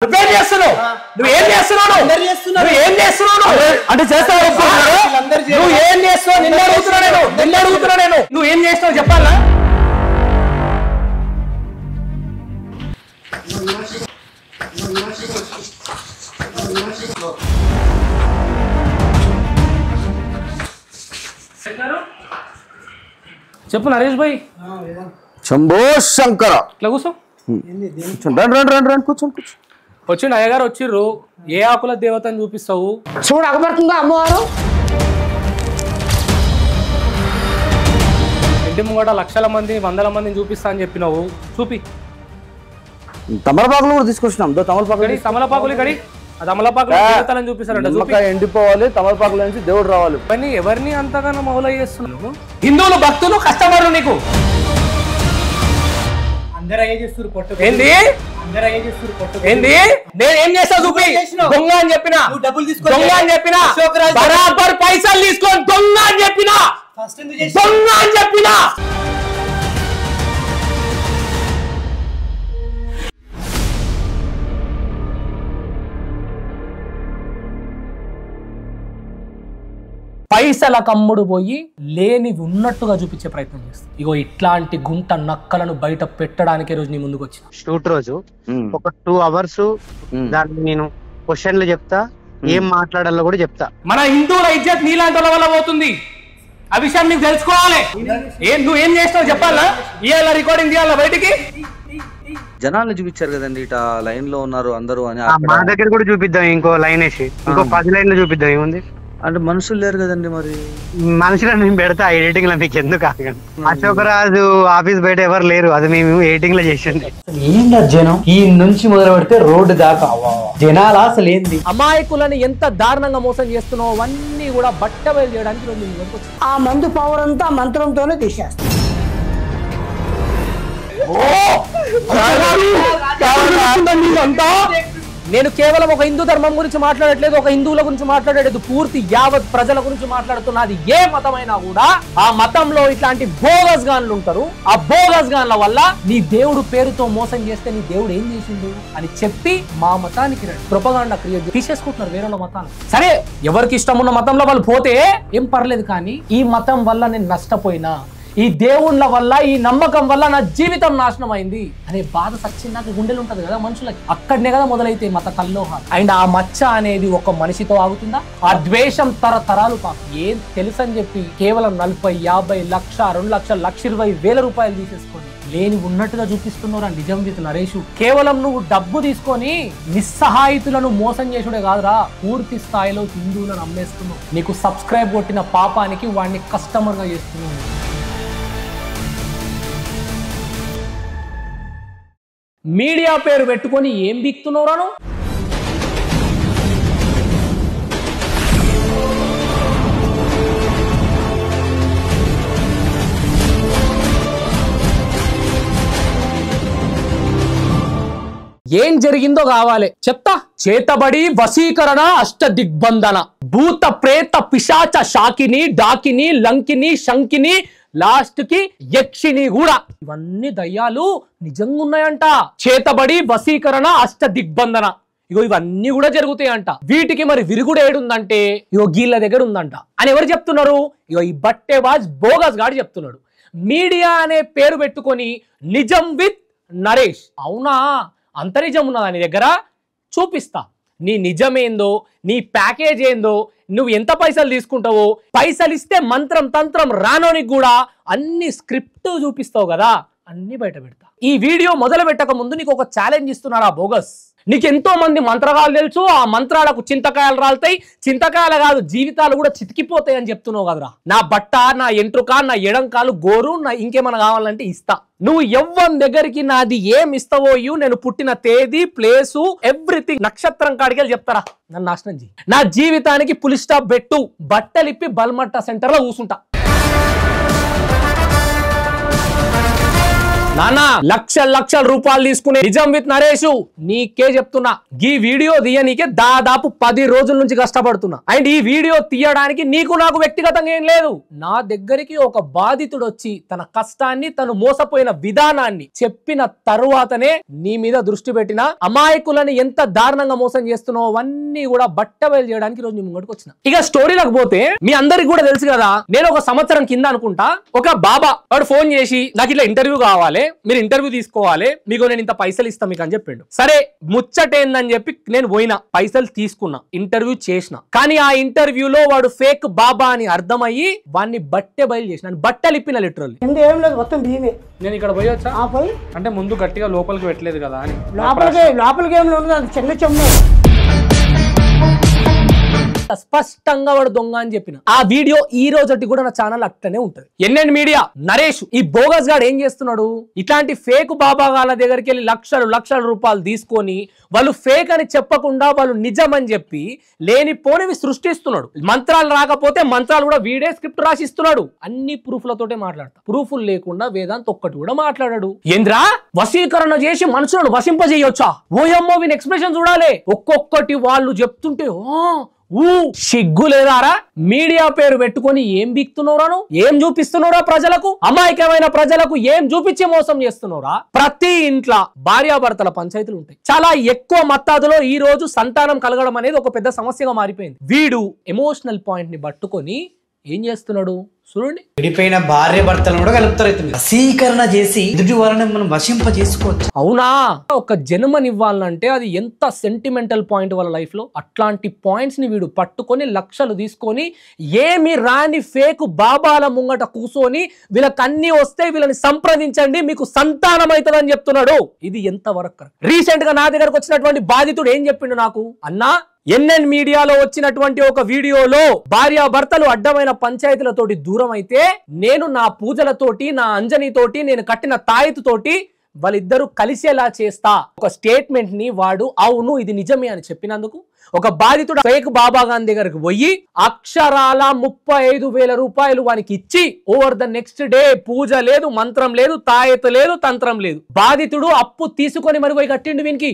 నువ్వేం చేస్తున్నావు అంటే చేస్తావు నువ్వు ఏం చేస్తున్నావు నిన్న అడుగుతున్నా నేను నువ్వు ఏం చేస్తావు చెప్పాలా చెప్పు నరేష్ భాయ్ శంభో శంకర ఇట్లా కూర్చో రండి కూర్చోండి వచ్చిండు అయ్యగారు వచ్చిర్రు ఏ ఆకుల దేవతని చూపిస్తావు చూడు అకబడుతుందా అమ్మవారు ఇంటి ముంగట లక్షల మంది వందల మందిని చూపిస్తా అని చెప్పినావు చూపి తమలపాకులు కూడా తీసుకొచ్చినాం తమలపాకులు కడి తమలపాకులు చూపిస్తారంట ఎండిపోవాలి తమలపాకుల నుంచి దేవుడు రావాలి కానీ ఎవరిని అంతగానో మౌల చేస్తున్నావు హిందువులు భక్తులు కష్టపడరు నీకు ఏంది ఏంది నేనేం చేస్తా చూపి దొంగ అని చెప్పినా దొంగ అని చెప్పినా బరాబర్ పైసలు తీసుకొని దొంగ అని చెప్పినా దొంగ అని చెప్పినా పైసల కమ్ముడు పోయి లేని ఉన్నట్టుగా చూపించే ప్రయత్నం చేస్తాను ఇగో ఇట్లాంటి గుంట నక్కలను బయట పెట్టడానికి రోజు నీ ముందుకు వచ్చిన షూట్ రోజు ఒక 2 hours దాన్ని నేను క్వశ్చన్లు చెప్తా ఏం మాట్లాడాలో కూడా చెప్తా మన హిందువుల ఇజ్జత్ నీలాంటి వల్ల పోతుంది ఆ విషయం నీకు తెలుసుకోవాలి నువ్వు ఏం చేస్తావు చెప్పాలా ఇవాళ రికార్డింగ్ తీయాలా బయటికి జనాలు చూపించారు కదండి ఇట లైన్ లో ఉన్నారు అందరూ అని మా దగ్గర కూడా చూపిద్దాం ఇంకో లైన్ వేసి ఇంకో 10 లైన్లు చూపిద్దాం ఏముంది అంటే మనుషులు లేరు కదండి మరి మనుషులను మేము పెడతా ఎడిటింగ్ లో మీకు ఎందుకు కాకండి అశోక్ రాజు ఆఫీస్ బయట ఎవరు లేరు అది మేము ఎడిటింగ్ లో చేసింది ఏంటి జనం ఈ నుంచి మొదలు పెడితే రోడ్డు దాకా జనాలు అసలు ఏంది అమాయకులను ఎంత దారుణంగా మోసం చేస్తున్నావు అవన్నీ కూడా బట్టబయలు చేయడానికి ఆ మందు పవర్ అంతా మంత్రంతోనే తీసేస్తాం నేను కేవలం ఒక హిందూ ధర్మం గురించి మాట్లాడట్లేదు ఒక హిందువుల గురించి మాట్లాడలేదు పూర్తి యావత్ ప్రజల గురించి మాట్లాడుతున్నది ఏ మతమైనా కూడా ఆ మతంలో ఇట్లాంటి బోగస్ గాన్లు ఉంటారు ఆ బోగస్ గాన్ల వల్ల నీ దేవుడు పేరుతో మోసం చేస్తే నీ దేవుడు ఏం చేసిండు అని చెప్పి మా మతానికి ప్రొపగాండా క్రియేట్ తీసేసుకుంటున్నారు వేరే మతాలు సరే ఎవరికి ఇష్టం ఉన్న మతంలో వాళ్ళు పోతే ఏం పర్లేదు కానీ ఈ మతం వల్ల నేను నష్టపోయినా ఈ దేవుళ్ళ వల్ల ఈ నమ్మకం వల్ల నా జీవితం నాశనం అయింది అనే బాధ సచ్చింది నాకు గుండెలు ఉంటది కదా మనుషులకి అక్కడనే కదా మొదలైతే మత కల్లోహాలు అండ్ ఆ మచ్చ అనేది ఒక మనిషితో ఆగుతుందా ఆ ద్వేషం తరతరాలు పాపం ఏం తెలుసు అని చెప్పి కేవలం 40, 50, 1,00,000, 2,00,000, 1,20,000 రూపాయలు తీసేసుకొని లేని ఉన్నట్టుగా చూపిస్తున్నారు నిజం విత్ నరేషు కేవలం నువ్వు డబ్బు తీసుకొని నిస్సహాయితులను మోసం చేసుడే కాదురా పూర్తి స్థాయిలో హిందువులను అమ్మేస్తున్నావు నీకు సబ్స్క్రైబ్ కొట్టిన పాపానికి వాడిని కస్టమర్ గా చేస్తున్నావు మీడియా పేరు పెట్టుకొని ఏం బిక్తున్నావురాను ఏం జరిగిందో కావాలి చెప్తా చేతబడి వశీకరణ అష్ట దిగ్బంధన భూత ప్రేత పిశాచ శాకిని డాకిని లంకిని శంకిని లాస్ట్ కి యక్షిని కూడా ఇవన్నీ దయ్యాలు నిజంగా ఉన్నాయంట చేతబడి వశీకరణ అష్ట దిగ్బంధన ఇగో ఇవన్నీ కూడా జరుగుతాయంట వీటికి మరి విరుగుడు ఏడుందంటే ఇగో గీళ్ళ దగ్గర ఉందంట అని ఎవరు చెప్తున్నారు ఇగో ఈ బట్టేబాజ్ బోగస్ గాడు చెప్తున్నాడు మీడియా అనే పేరు పెట్టుకొని నిజం విత్ నరేష్ అవునా అంత నిజం ఉన్నదా నీ దగ్గర చూపిస్తా నీ నిజమేందో నీ ప్యాకేజ్ ఏందో నువ్వు ఎంత పైసలు తీసుకుంటావో పైసలు ఇస్తే మంత్రం తంత్రం రానోనికి కూడా అన్ని స్క్రిప్ట్ చూపిస్తావు కదా అన్ని బయట పెడతా ఈ వీడియో మొదలు పెట్టక ముందు నీకు ఒక ఛాలెంజ్ ఇస్తున్నారా బోగస్ నీకు ఎంతో మంది మంత్రాలు తెలుసు ఆ మంత్రాలకు చింతకాయలు రాలుతాయి చింతకాయలు కాదు జీవితాలు కూడా చితికిపోతాయి అని చెప్తున్నావు కదరా నా బట్ట నా ఎంట్రుక నా ఎడంకాలు గోరు నా ఇంకేమైనా కావాలంటే ఇస్తా నువ్వు ఎవ్వరి దగ్గరికి నాది ఏం ఇస్తావో నేను పుట్టిన తేదీ ప్లేసు ఎవ్రీథింగ్ నక్షత్రం కాడికి చెప్తారా నన్ను నాశనం చేయి నా జీవితానికి పులి స్టాప్ పెట్టు బట్టలిప్పి బల్మట్ట సెంటర్ లో కూర్చుంటా నానా లక్షల రూపాయలు తీసుకునే నిజం విత్ నరేష్ నీకే చెప్తున్నా ఈ వీడియో తీయనీకే దాదాపు 10 రోజుల నుంచి కష్టపడుతున్నా అండ్ ఈ వీడియో తీయడానికి నీకు నాకు వ్యక్తిగతంగా ఏం లేదు నా దగ్గరికి ఒక బాధితుడు వచ్చి తన కష్టాన్ని తను మోసపోయిన విధానాన్ని చెప్పిన తరువాతనే నీ మీద దృష్టి పెట్టిన అమాయకులని ఎంత దారుణంగా మోసం చేస్తున్నావు అవన్నీ కూడా బట్టబయలు చేయడానికి రోజు నీ ముంగడికి వచ్చిన ఇక స్టోరీలకు పోతే మీ అందరికి కూడా తెలుసు కదా నేను ఒక సంవత్సరం కింద అనుకుంటా ఒక బాబా వాడు ఫోన్ చేసి నాకు ఇట్లా ఇంటర్వ్యూ కావాలి మీరు ఇంటర్వ్యూ తీసుకోవాలి మీకు నేను ఇంత పైసలు ఇస్తాను మీకు అని చెప్పిండు సరే ముచ్చటేందని చెప్పి నేను పోయినా పైసలు తీసుకున్నా ఇంటర్వ్యూ చేసిన కానీ ఆ ఇంటర్వ్యూలో వాడు ఫేక్ బాబా అని అర్థమయ్యి వాడిని బట్టే బయలు చేసిన బట్టలు ఇప్పిన లిటరల్లీ ఏం లేదు మొత్తం బియ్యమే నేను ఇక్కడ పోయొచ్చా పోయి అంటే ముందు గట్టిగా లోపలికి పెట్టలేదు కదా అని లోపలికి ఏం లేదు అది చిన్న చెమ్ము స్పష్టంగా వాడు దొంగ అని చెప్పిన ఆ వీడియో ఈ రోజటి కూడా నా ఛానల్ అట్లనే ఉంటది ఎన్ఎన్ మీడియా నరేష్ ఈ బోగస్ గాడు ఏం చేస్తున్నాడు ఇట్లాంటి ఫేక్ బాబాగాల దగ్గరికి వెళ్ళి లక్షల రూపాయలు తీసుకొని వాళ్ళు ఫేక్ అని చెప్పకుండా వాళ్ళు నిజం అని చెప్పి లేనిపోనివి సృష్టిస్తున్నాడు మంత్రాలు రాకపోతే మంత్రాలు కూడా వీడే స్క్రిప్ట్ రాసిస్తున్నాడు అన్ని ప్రూఫ్లతోటే మాట్లాడతా ప్రూఫ్లు లేకుండా వేదాంత్ ఒక్కటి కూడా మాట్లాడాడు ఏంద్రా వశీకరణ చేసి మనుషులను వశింపజేయొచ్చా ఓయమ్మో వీని ఎక్స్ప్రెషన్ చూడాలి ఒక్కొక్కటి వాళ్ళు చెప్తుంటే సిగ్గు లేదారా మీడియా పేరు పెట్టుకొని ఏం బిక్తున్నారా ఏం చూపిస్తున్నారా ప్రజలకు అమాయకమైన ప్రజలకు ఏం చూపించి మోసం చేస్తున్నారా ప్రతి ఇంట్లో భార్యాభర్తల పంచాయతీలు ఉంటాయి చాలా ఎక్కువ మత్తాదులో ఈ రోజు సంతానం కలగడం అనేది ఒక పెద్ద సమస్యగా మారిపోయింది వీడు ఎమోషనల్ పాయింట్ ని పట్టుకొని ఏం చేస్తున్నాడు చూడండి విడిపోయిన భార్య భర్తలను కూడా కలుపుతారు వశీకరణ చేసి ఎదుటి వాళ్ళని మనం వశింప చేసుకోవచ్చు అవునా ఒక జన్మనివ్వాలంటే అది ఎంత సెంటిమెంటల్ పాయింట్ వాళ్ళ లైఫ్ లో అట్లాంటి పాయింట్స్ ని వీడు పట్టుకొని లక్షలు తీసుకొని ఏమి రాని ఫేక్ బాబాల ముంగట కూసోని వీళ్ళకి అన్ని వస్తే వీళ్ళని సంప్రదించండి మీకు సంతానం అవుతుందని చెప్తున్నాడు ఇది ఎంత వరకు రీసెంట్ గా నా దగ్గరకు వచ్చినటువంటి బాధితుడు ఏం చెప్పిండు నాకు అన్నా ఎన్ఎన్ మీడియాలో వచ్చినటువంటి ఒక వీడియోలో భార్యాభర్తలు అడ్డమైన పంచాయతీలతోటి దూరం అయితే నేను నా పూజలతోటి నా అంజనితోటి నేను కట్టిన తాయితుతోటి వాళ్ళిద్దరూ కలిసేలా చేస్తా ఒక స్టేట్మెంట్ ని వాడు అవును ఇది నిజమే అని చెప్పినందుకు ఒక బాధితుడు ఫేక్ బాబా గారి దగ్గరకు పోయి అక్షరాల 35,000 రూపాయలు వానికి ఇచ్చి ఓవర్ ద నెక్స్ట్ డే పూజ లేదు మంత్రం లేదు తాయత లేదు తంత్రం లేదు బాధితుడు అప్పు తీసుకొని మరి పోయి కట్టిండు వీనికి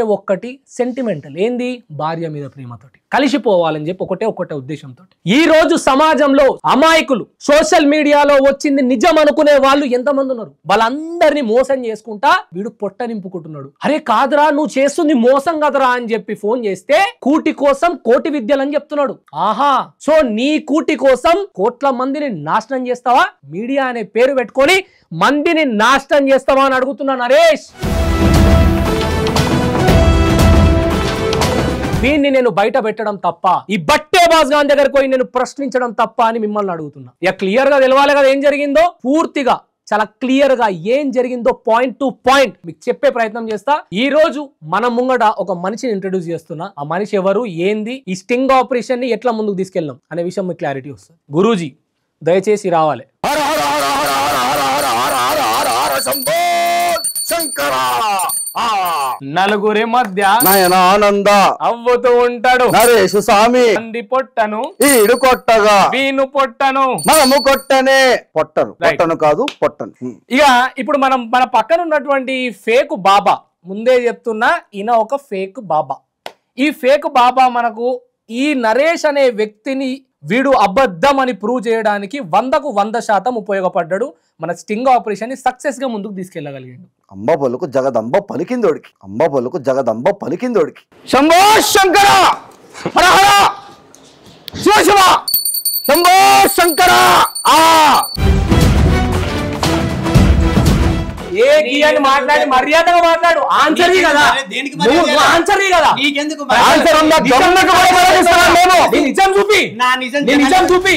ఒక్కటి సెంటిమెంటల్ ఏంది భార్య మీద ప్రేమతోటి కలిసిపోవాలని చెప్పి ఒకటే ఉద్దేశంతో ఈ రోజు సమాజంలో అమాయకులు సోషల్ మీడియాలో వచ్చింది నిజం అనుకునే వాళ్ళు ఎంతమంది ఉన్నారు వాళ్ళందరినీ మోసం చేసుకుంటా వీడు పొట్ట నింపుకుంటున్నాడు అరే కాదురా నువ్వు చేస్తుంది మోసం కదరా అని చెప్పి ఫోన్ చేస్తే కూటి కోసం కోటి విద్యలు అని చెప్తున్నాడు ఆహా సో నీ కూటి కోసం కోట్ల మందిని నాశనం చేస్తావా మీడియా అనే పేరు పెట్టుకొని మందిని నాశనం చేస్తావా అని అడుగుతున్నా నరేష్ వీన్ని నేను బయట పెట్టడం తప్ప ఈ బట్టే బాస్ గాన్ దగ్గరకు పోయి నేను ప్రశ్నించడం తప్ప అని మిమ్మల్ని అడుగుతున్నా ఇక క్లియర్ గా తెలవాలి కదా ఏం జరిగిందో పూర్తిగా చాలా క్లియర్ గా ఏం జరిగిందో పాయింట్ టు పాయింట్ మీకు చెప్పే ప్రయత్నం చేస్తా ఈ రోజు మన ముంగట ఒక మనిషిని ఇంట్రడ్యూస్ చేస్తున్నా ఆ మనిషి ఎవరు ఏంది ఈ స్టింగ్ ఆపరేషన్ ని ఎట్లా ముందుకు తీసుకెళ్ళాం అనే విషయం మీకు క్లారిటీ వస్తుంది గురూజీ దయచేసి రావాలి నలుగురి మధ్య నయనానంద అవ్వుతూ ఉంటాడు నరేష్ స్వామి అంది పొట్టను ఈడు కొట్టగా వీను పొట్టను మనము కొట్టనే పొట్టను కాదు పొట్టను ఇక ఇప్పుడు మన పక్కన ఉన్నటువంటి ఫేక్ బాబా ముందే చెప్తున్నా ఈయన ఒక ఫేక్ బాబా ఈ ఫేక్ బాబా మనకు ఈ నరేష్ అనే వ్యక్తిని వీడు అబద్ధం అని ప్రూవ్ చేయడానికి 100కు 100% ఉపయోగపడ్డాడు మన స్టింగ్ ఆపరేషన్ ని సక్సెస్ గా ముందుకు తీసుకెళ్లగలిగాడు అంబ పలుకు జగదంబ పలికిందోడికి శంభో శంకర హర హర శివ శివ శంభో శంకర ఏ గీయని మాట్లాడి మర్యాదగా మాట్లాడు ఆన్సర్ కదా ఆన్సర్ కదా నీకెందుకు నిజం చూపి